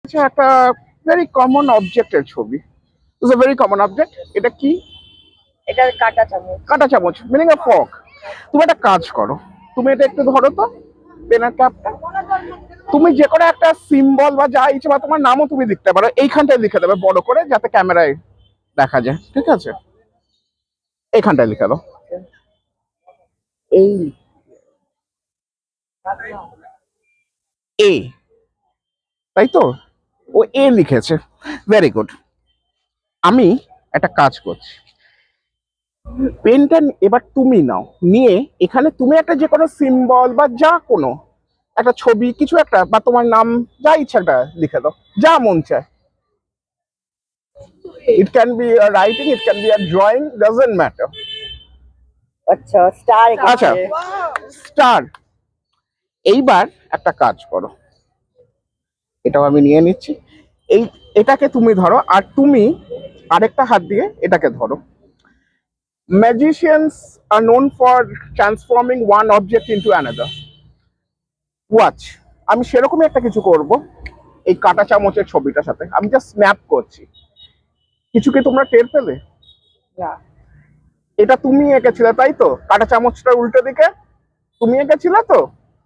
আচ্ছা, একটা very common অবজেক্টের ছবি। It's a very common object. এটা কি? এটা কাঁটা চামচ। কাঁটা চামচ, মিনিং এ ফর্ক। তুমি একটা কাজ করো, তুমি এটা একটু ধরো তো, পেনের ক্যাপটা। তুমি যে কোনো একটা সিম্বল বা যা ইচ্ছে, বা তোমার নামও তুমি লিখতে পারো, এইখানটায় লিখে দেবে বড় করে, যাতে ক্যামেরায় দেখা যায়। ঠিক আছে, এইখানটায় লিখে দাও। এই এ, তাই তো? ও এ লিখেছে, ভেরি গুড। আমি একটা কাজ করছি, পেনটা এবার তুমি নাও, নিয়ে এখানে তুমি একটা যে কোনো সিম্বল বা যা কোনো একটা ছবি কিছু একটা, বা তোমার নাম যা ইচ্ছা একটা লিখে দাও, যা মন চায়। It can be a writing, it can be a drawing, doesn't matter. আচ্ছা, স্টার আচ্ছা, এঁকেছে। স্টার। এইবার একটা কাজ করো, এটাও আমি নিয়ে নিচ্ছি। এই এটাকে তুমি ধরো, আর তুমি আরেকটা হাত দিয়ে এটাকে ধরো। Magicians are known for transforming one object into another. Watch, আমি সেরকমই একটা কিছু করব। এই কাঁটা চামচের ছবিটার সাথে আমি জাস্ট স্ন্যাপ করছি। কিছু কি তোমরা টের পেলে? না। এটা তুমি এঁকেছিলে তাই তো? কাঁটা চামচটা উল্টো দিকে তুমি এঁকেছিলে তো?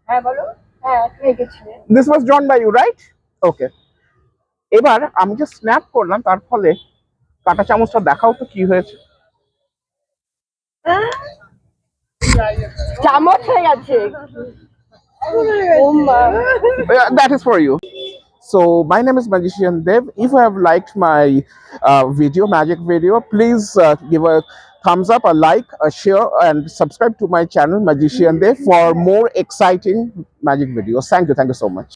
হ্যাঁ বলো। হ্যাঁ, তুই এঁকেছিলি। This was done by you, right? Okay. এবার আমি যে স্ন্যাপ করলাম, তার ফলে কাঁটা চামচটা দেখাও তো কি হয়েছে। চামচ হয়ে গেছে। ও মা। That is for you. So my name is Magician Dev. If you have liked my magic video, please give a thumbs up, a like, a share, and subscribe to my channel Magician Dev for more exciting magic videos. Thank you so much.